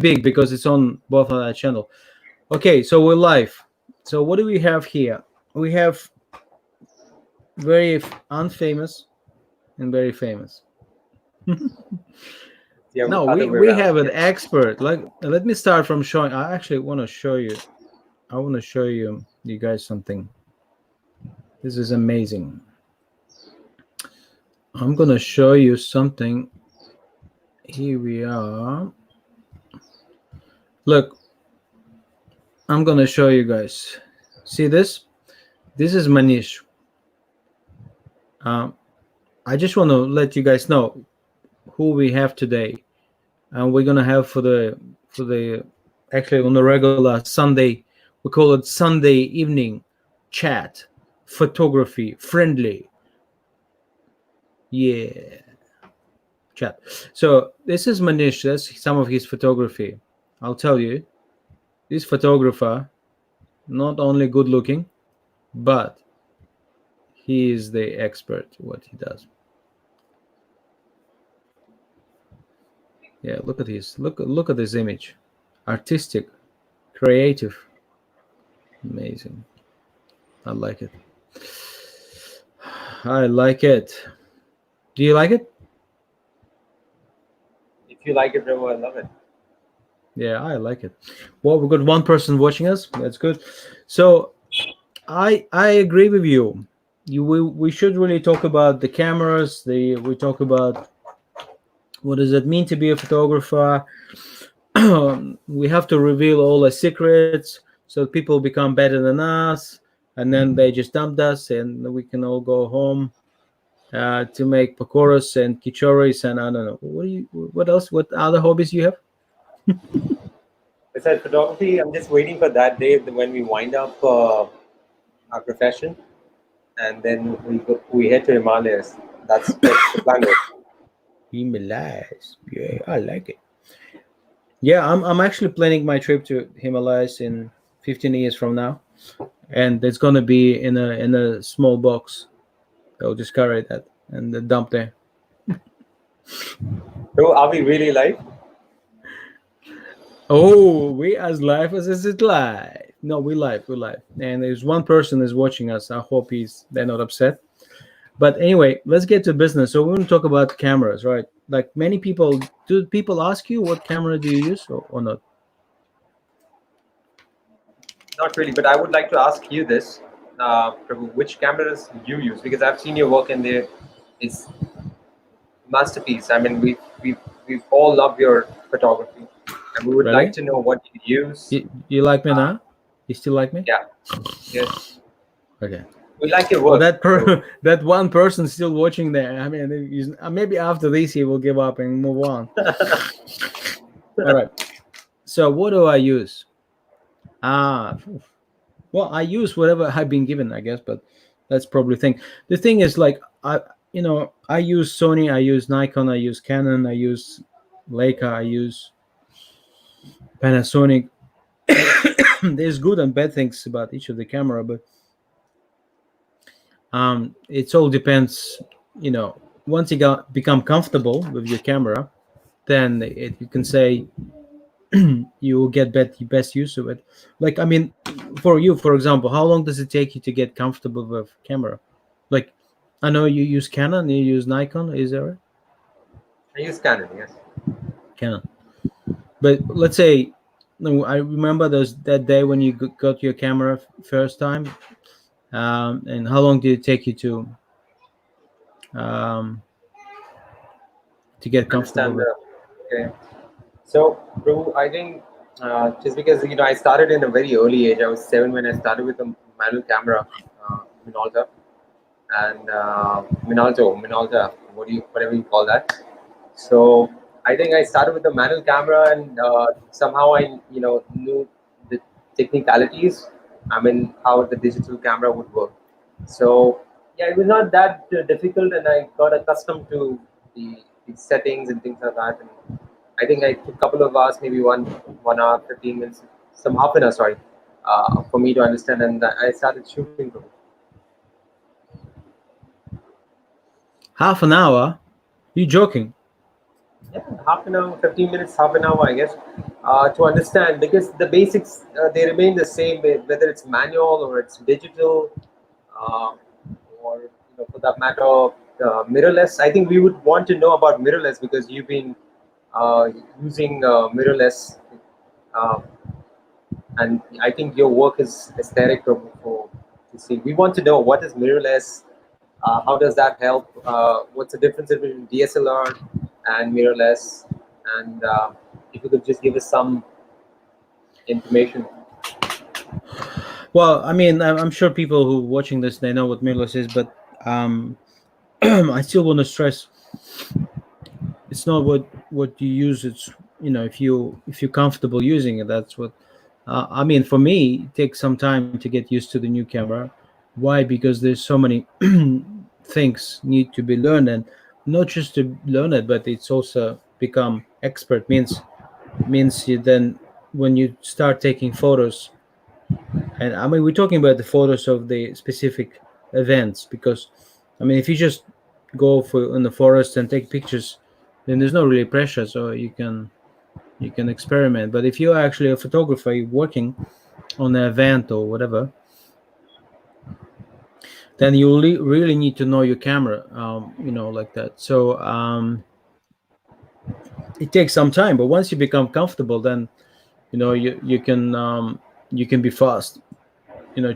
big because it's on both on that channel. Okay, so we're live. So what do we have here? We have very unfamous and very famous. Yeah, No, other way we around. have an Yeah. expert. Like, let me start from showing. I actually want to show you. I want to show you guys something. This is amazing. I'm gonna show you something. Here we are. Look, I'm gonna show you guys. See this? This is Manish. Um, I just want to let you guys know who we have today, and we're gonna have for the actually on the regular Sunday. We call it Sunday evening chat, photography friendly. Yeah, chat. So this is Manish. That's some of his photography. I'll tell you, this photographer not only good looking, but he is the expert what he does. Yeah, look at his look at this image. Artistic, creative, amazing. I like it. I like it. Do you like it? If you like it, Remo, I love it. Yeah, I like it. Well, we've got one person watching us. That's good. So I agree with you. We should really talk about the cameras. We talk about what does it mean to be a photographer. We have to reveal all the secrets so people become better than us, and then they just dumped us, and we can all go home to make pakoras and kichoris and I don't know. What else? What other hobbies you have? Besides photography, I'm just waiting for that day when we wind up our profession, and then we head to Himalayas. That's what the plan is. Himalayas. Yeah, I like it. Yeah, I'm actually planning my trip to Himalayas in 15 years from now, and it's gonna be in a small box. I'll just carry that and the dump there. So, are we really live? Oh, we as live as is it live? No, we live, we live. And there's one person is watching us. I hope they're not upset. But anyway, let's get to business. So we want to talk about cameras, right? Like many people, do people ask you what camera do you use or not? Not really, but I would like to ask you this, Prabhu, which cameras you use? Because I've seen your work and there is masterpiece. I mean, we all love your photography, and we would like Really? to know what you use. You like me Uh, now? You still like me? yeah, yes, Okay. we like your Well, work. So that one person still watching there. I mean, maybe after this he will give up and move on. All right. So what do I use? Ah, well, I use whatever I've been given, I guess, but that's probably the thing. The thing is, like, I use Sony, I use Nikon, I use Canon, I use Leica, I use Panasonic. There's good and bad things about each of the camera, but it all depends. Once you become comfortable with your camera, then you can say you will get best use of it. Like, I mean, for you, for example, how long does it take you to get comfortable with camera? Like, I know you use Canon, you use Nikon, is that right? I use Canon, yes. Canon. But let's say, no, I remember that day when you got your camera first time, and how long did it take you um, to get comfortable Understand with? the okay. So, Prabhu, I think just because I started in a very early age. I was 7 when I started with a manual camera, Minolta, and Minolta, whatever you call that. So I think I started with the manual camera, and somehow I knew the technicalities. I mean how the digital camera would work. So yeah, it was not that difficult, and I got accustomed to the settings and things like that. And I think I took a couple of hours, maybe 1 hour, 15 minutes, some half an hour, sorry, for me to understand, and I started shooting. Half an hour? You joking? Yeah, half an hour, 15 minutes, half an hour, I guess, to understand because the basics they remain the same, whether it's manual or it's digital, uh, or for that matter, mirrorless. I think we would want to know about mirrorless because you've been uh, using mirrorless, uh, and I think your work is aesthetic for to see. We want to know what is mirrorless, how does that help, what's the difference between DSLR and mirrorless, and if you could just give us some information. Well, I mean, I'm sure people who are watching this, they know what mirrorless is, but I still want to stress it's not what you use. It's, if you're comfortable using it, that's what. I mean, for me, it takes some time to get used to the new camera. Why? Because there's so many things need to be learned, and not just to learn it, but it's also become expert. Means you then, when you start taking photos, and I mean, we're talking about the photos of the specific events, because I mean, if you just go for in the forest and take pictures, then there's no really pressure, so you can experiment. But if you're actually a photographer, you're working on an event or whatever, then you really need to know your camera, like that. So it takes some time, but once you become comfortable, then you can be fast,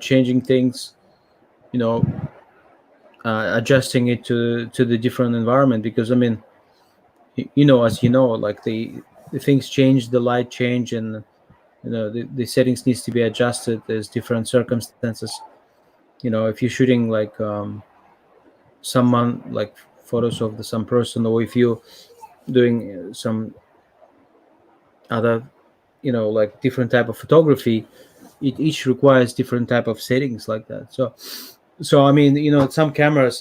changing things, you know adjusting it to the different environment, because I mean, as you know, like the things change, the light change, and the settings needs to be adjusted. There's different circumstances. If you're shooting like someone, like photos of some person, or if you're doing some other, like different type of photography, it each requires different type of settings like that. So I mean, some cameras,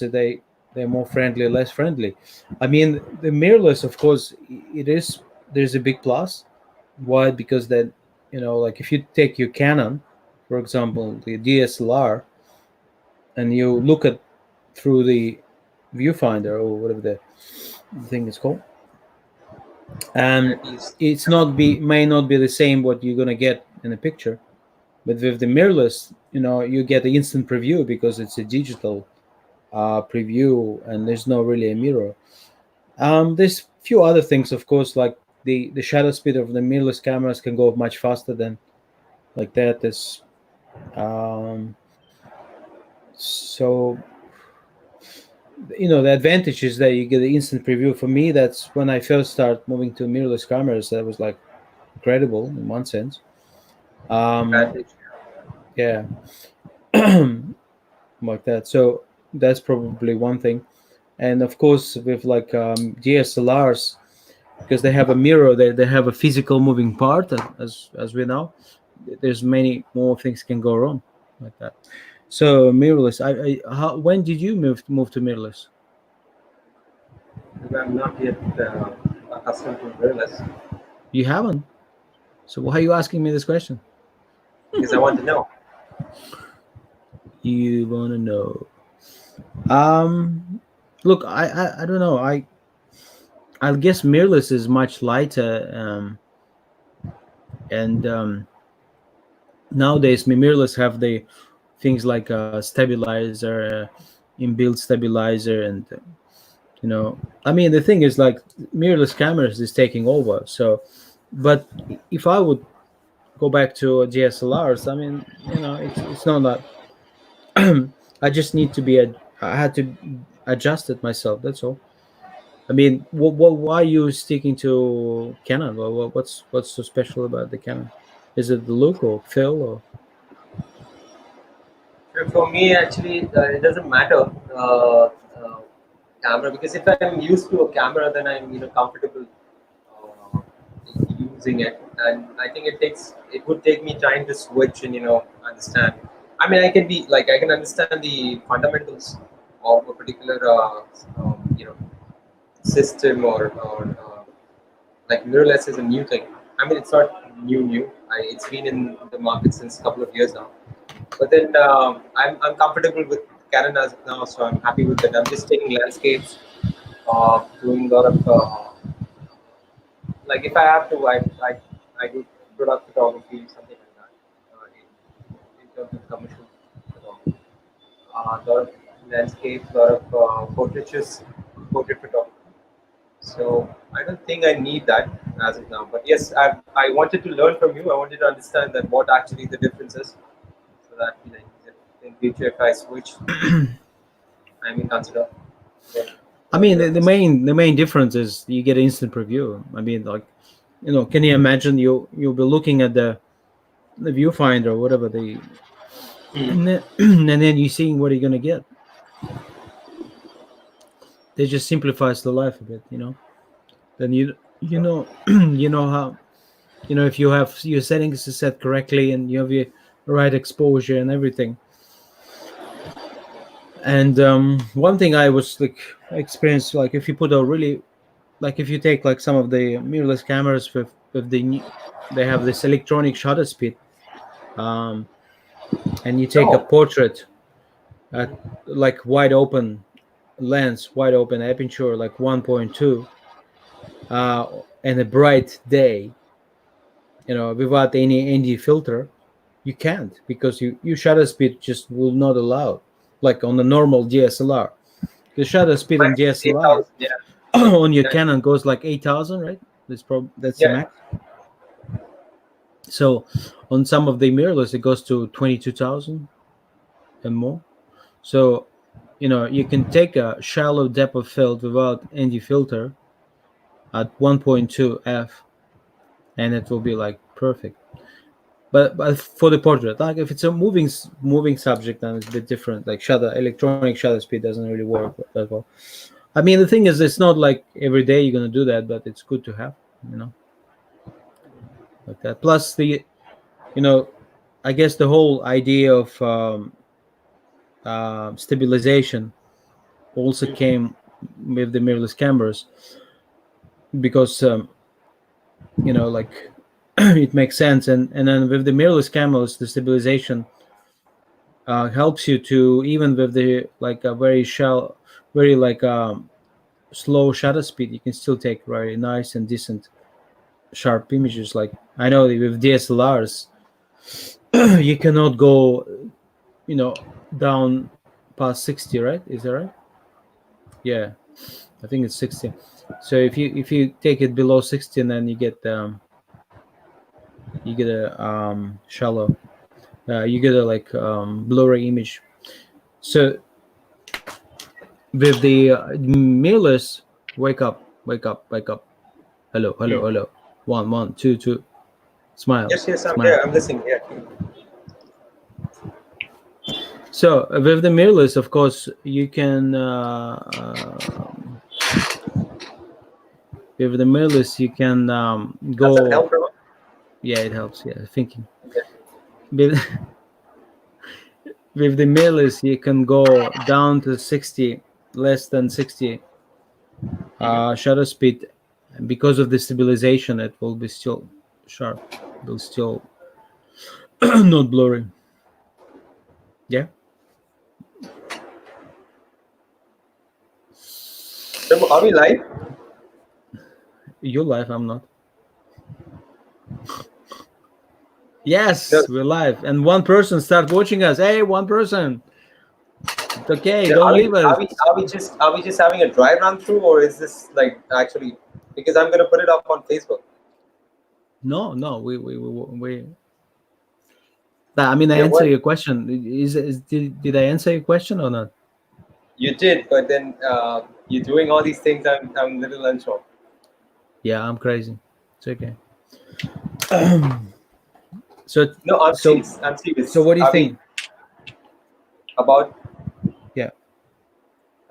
they're more friendly, less friendly. I mean, the mirrorless, of course, it is, there's a big plus. Why? Because then, like if you take your Canon, for example, the DSLR, and you look at through the viewfinder, or whatever the thing is called, and At least, it's not be may not be the same what you're gonna get in a picture. But with the mirrorless, you get the instant preview, because it's a digital preview, and there's no really a mirror. There's few other things, of course, like the shutter speed of the mirrorless cameras can go much faster than like that. Is um, so the advantage is that you get the instant preview. For me, that's when I first start moving to mirrorless cameras. That was like incredible in one sense. Um, advantage. yeah, like that. So that's probably one thing. And of course, with like DSLRs, because they have a mirror, they have a physical moving part, as we know. There's many more things can go wrong like that. So mirrorless. When did you move to mirrorless? Because I'm not yet accustomed to mirrorless. You haven't. So why are you asking me this question? Because I want to know. You wanna know? Um, Look, I don't know. I guess mirrorless is much lighter, and nowadays mirrorless have the things like stabilizer, inbuilt stabilizer, and I mean, the thing is, like, mirrorless cameras is taking over. So, but if I would go back to DSLRs, I mean, it's not that. I just need to be I had to adjust it myself. That's all. I mean, why are you sticking to Canon? What's so special about the Canon? Is it the look or feel or? For me, actually, it doesn't matter camera because if I'm used to a camera, then I'm comfortable uh, using it, and I think it would take me time to switch and understand. I mean, I can be like I can understand the fundamentals of a particular system or like mirrorless is a new thing. I mean, it's not new. It's been in the market since a couple of years now. But then I'm comfortable with Canon as of now, so I'm happy with it. I'm just taking landscapes, doing a lot of like if I have to, I do product photography, something like that. In terms of commercial photography, a lot of landscape, a lot of portrait photography. So I don't think I need that as of now. But yes, I wanted to learn from you. I wanted to understand that what actually the difference is, so that in future if I switch, I may consider going I mean, further on the this. main difference is you get instant preview. I mean, like, can you imagine you'll be looking at the viewfinder or whatever and then you seeing what you're gonna get. It just simplifies the life a bit. Then you know how if you have your settings set correctly and you have your right exposure and everything. And one thing I was like experienced, like if you put a really, like if you take like some of the mirrorless cameras with they have this electronic shutter speed, um, and you take a No. portrait at like wide open aperture, like 1.2, and a bright day, without any filter, you can't, because your shutter speed just will not allow, like on the normal DSLR. The shutter speed on Max is DSLR 8,000. Yeah. on your Yeah. Canon goes like 8,000, right? That's the Yeah. max. So on some of the mirrorless, it goes to 22,000 and more. So you can take a shallow depth of field without any filter at 1.2 f, and it will be like perfect. But for the portrait, like if it's a moving subject, then it's a bit different. Like electronic shutter speed doesn't really work that well. I mean, the thing is, it's not like every day you're gonna do that, but it's good to have, you know, like that. Plus you know, I guess the whole idea of stabilization also came with the mirrorless cameras, because like it makes sense. And then with the mirrorless cameras, the stabilization helps you to, even with the like a very shallow, very like slow shutter speed, you can still take very nice and decent sharp images. Like I know that with DSLRs you cannot go you know down past 60, right? Is that right? Yeah, I think it's 60. So if you take it below 60, and then you get a shallow, you get a like blurry image. So with the mirrorless, wake up, hello, hello, hello, one, one, two, two, smile, Yes, yes, I'm smile. here. I'm listening. Yeah. So with the mirrorless, of course, you can with the mirrorless you can Does that go. help, bro? Yeah, it helps. Yeah, thinking. Okay. With, with the mirrorless, you can go down to 60, less than 60 shutter speed. And because of the stabilization, it will be still sharp. It will still not blurry. Yeah, So, are we live? you live. I'm not. No. Yes, we're live, and one person start watching us. Hey, one person. It's okay. No, Don't leave us. are we just having a dry run through, or is this like actually, because I'm gonna put it up on Facebook. No, no. We I mean, I Yeah, answer what your question. Did I answer your question or not? you did, but then you're doing all these things. I'm a little unsure. Yeah, I'm crazy. It's okay. So No, I'm so serious. I'm so serious. what do you I mean, think? about Yeah,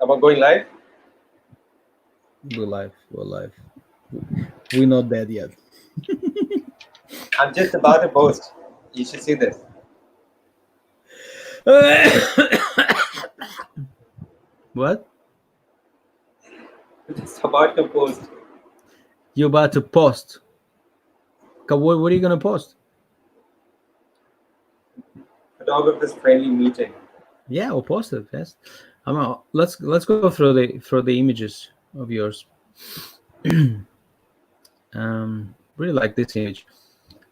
going live. we're live. We're live. We're not dead yet. I'm just about to post. You should see this. What? Just about to post. You about to post? What are you gonna post? Photographers friendly meeting. Yeah, we'll post it. Yes. Let's go through the images of yours. Really like this image.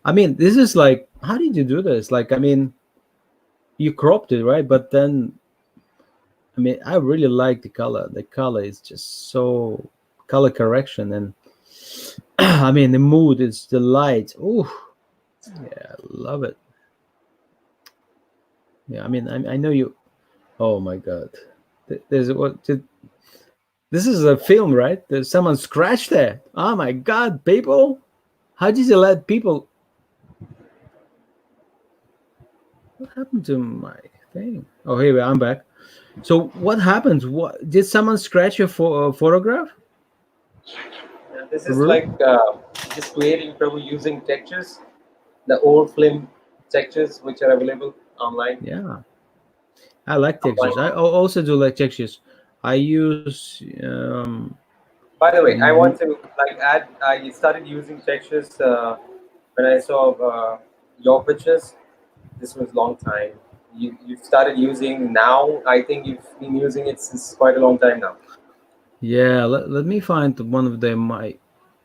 I mean, this is like, how did you do this? Like, I mean, you cropped it, right? But then, I mean, I really like the color. The color is just so color correction, and I mean, the mood is the light. Oh, yeah, I love it. Yeah, I mean, I know you. Oh my God, there's what? This is a film, right? There's someone scratched there. Oh my God, people! How did you let people? What happened to my thing? Oh, here I'm back. So what happens? What did someone scratch your photograph? And this is Really? like just creating Prabhu using textures, the old film textures which are available online. Yeah, I like textures. I Online. also do like textures. I use By the way, I the want to like add. I started using textures when I saw your pictures. This was long time. You started using now. I think you've been using it since quite a long time now. yeah. Let me find one of the my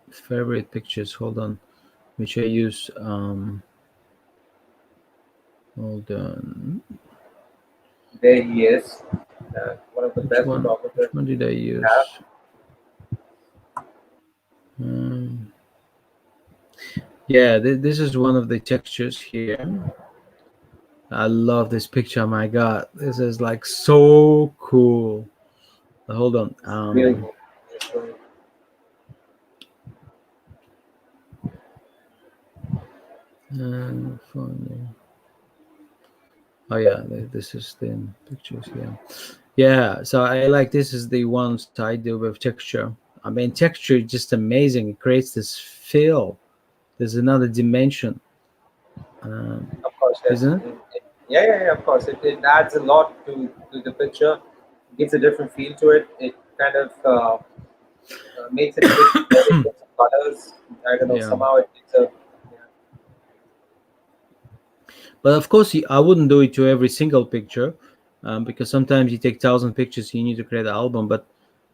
favorite pictures. Hold on, which I use. Hold on. There he is, one of the Which best one? photographers Which one did I we have. use? Um, yeah, this is one of the textures here. I love this picture. My God, this is like so cool. Hold on. Really good. So, Funny. Oh yeah, this is the pictures. Yeah, yeah. So I like this is the ones I do with texture. I mean, texture is just amazing. It creates this feel. There's another dimension, of course, yes. isn't it? Yeah, yeah, yeah. Of course, it adds a lot to the picture. It gives a different feel to it. It kind of makes it a bit more in terms of colors. I don't know. Yeah. Somehow it makes a yeah, But of course, I wouldn't do it to every single picture, because sometimes you take 1,000 pictures, you need to create an album. But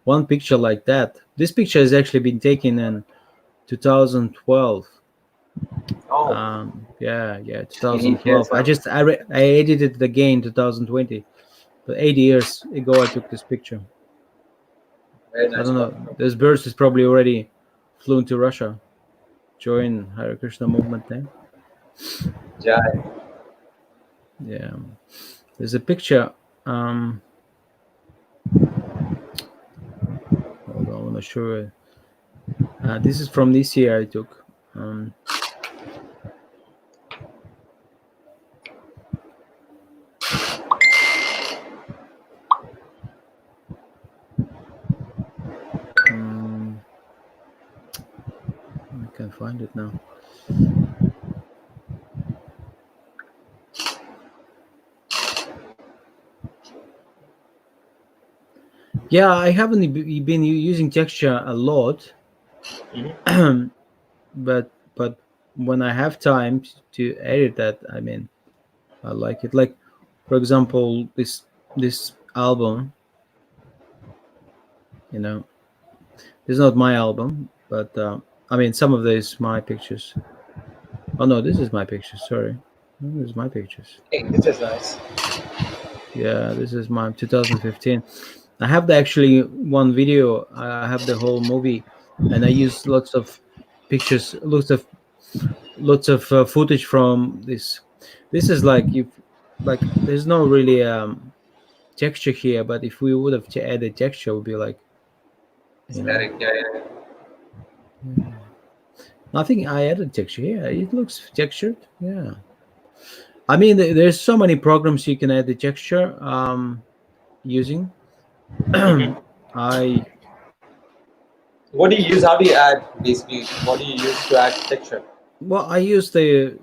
one picture like that, this picture has actually been taken in 2012. oh, Yeah, yes, 2012. I edited it again 2020, but 8 years ago I took this picture. very I nice don't one. know. This bird is probably already flown to Russia, join Hare Krishna movement there. Jai. Yeah, there's a picture. Um, Hold on, I want to show you. This is from this year I took. Um, mm, I can't find it now. Yeah, I haven't been using texture a lot, Mhm. but when I have time to edit that, I mean, I like it. Like, for example, this album. You know, this is not my album, but I mean, some of these my pictures. Oh no, this is my pictures. Sorry, no, this is my pictures. Hey, this is nice. Yeah, this is my 2015. I have the actually one video. I have the whole movie, and I use lots of pictures, lots of footage from this. This is like if like there's no really texture here, but if we would have added texture, it would be like you know. Static. Yeah, yeah, yeah. Yeah. I think I added texture. Yeah, it looks textured. Yeah. I mean, there's so many programs you can add the texture using. I What do you use? How do you add basically? What do you use to add texture? Well, I use the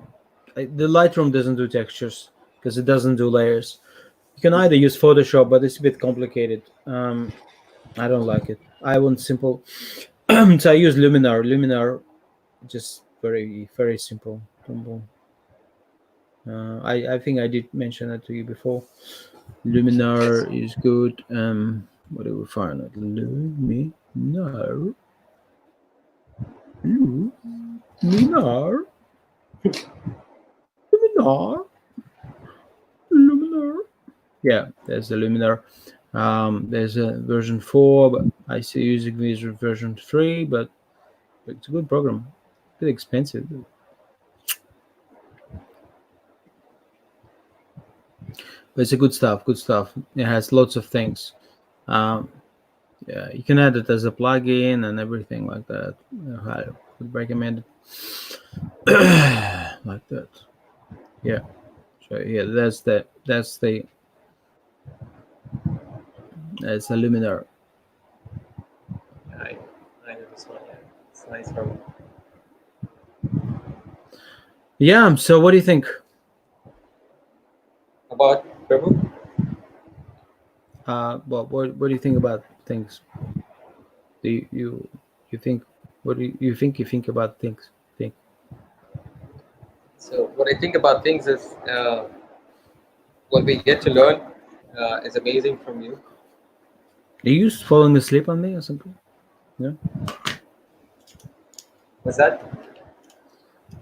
Lightroom doesn't do textures because it doesn't do layers. You can either use Photoshop, but it's a bit complicated. I don't like it. I want simple. So I use Luminar. Luminar, just very simple. Simple. I think I did mention that to you before. Yes. Luminar is good. What do we find? Luminar. Hello, Luminar, Luminar, Luminar. Yeah, there's the Luminar. There's a version 4, but I see using version 3, but it's a good program. A bit expensive, but it's a good stuff. Good stuff. It has lots of things. Um, yeah, you can add it as a plugin and everything like that. I would recommend it like that. Yeah. So yeah, that's the Luminar. I, I know this one. Yeah, it's nice from Yeah. So what do you think? about Prabhu. What do you think about things? Do you think? What do you think about things? Think? So what I think about things is what we get to learn is amazing from you. Are you falling asleep on me or something? Yeah. Was that?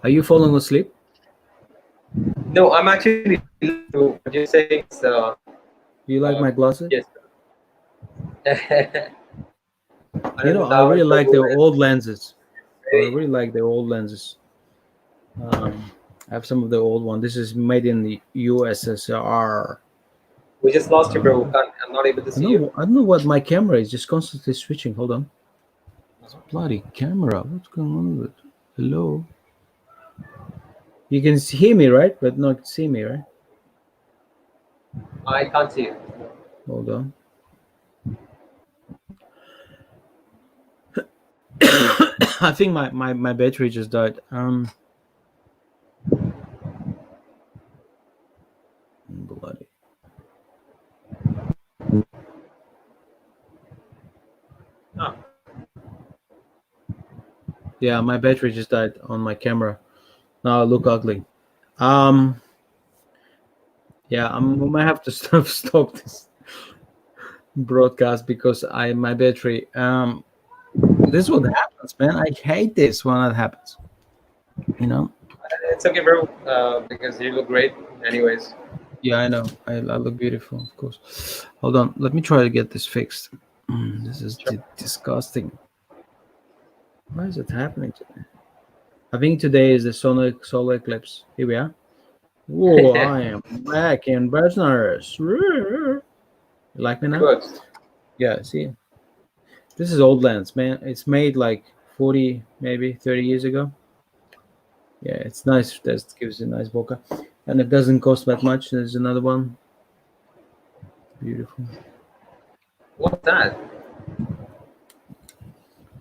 Are you falling asleep? No, I'm actually listening to what you're saying. Is, Do you like my glasses? yes. You know, I Now really like Prabhu the is old lenses. I very. really like the old lenses. I have some of the old one. This is made in the USSR. We just lost you, Prabhu. I'm not able to see you. I don't know what my camera is just constantly switching. Hold on. It's Uh-huh. bloody camera. What's going on with it? Hello. You can hear me, right? But not see me, right? I can't see you. Hold on. I think my battery just died. Bloody. Ah, Yeah, my battery just died on my camera. Now I look ugly. Um. Yeah, I might have to stop this broadcast because my battery. This is what happens, man. I hate this when it happens. You know. it's okay, Prabhu, because you look great. Anyways, Yeah, I know. I look beautiful, of course. Hold on. Let me try to get this fixed. This is sure. disgusting. Why is it happening today? I think today is the solar eclipse. Here we are. Whoa, I am back in business. You like me It now? works. Yeah, see. This is old lens, man. It's made like 40, maybe 30 years ago. Yeah, it's nice. That gives a nice bokeh. And it doesn't cost that much. There's another one. Beautiful. What's that?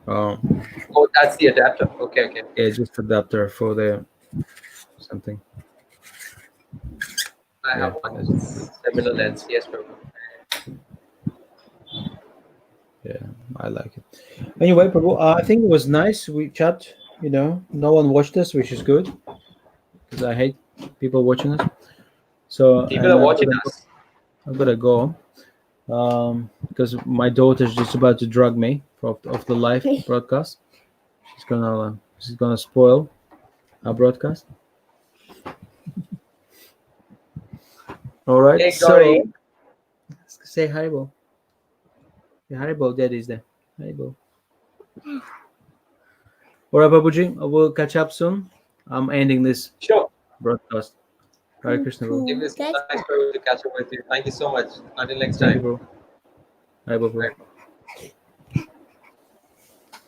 Oh, Oh, that's the adapter. Okay, okay. yeah, just adapter for the something. I Yeah, have one that's good. similar lens. Yes, Prabhu. Yeah, I like it. Anyway, Prabhu, I think it was nice. We chat. No one watched us, which is good because I hate people watching us. So, People and are watching us. I'm gonna go because my daughter's just about to drug me of the live broadcast. She's gonna spoil our broadcast. All right, Hey, so Gauri. say Haribo. Yeah, Haribo, daddy's there. Haribo. All right, Babuji, I will catch up soon. I'm ending this Sure. broadcast. Hare Krishna, bro. It was nice, Prabhu, to catch up with you. Thank you so much. Until next Thank you, time. bro. Bye, bro. Bye.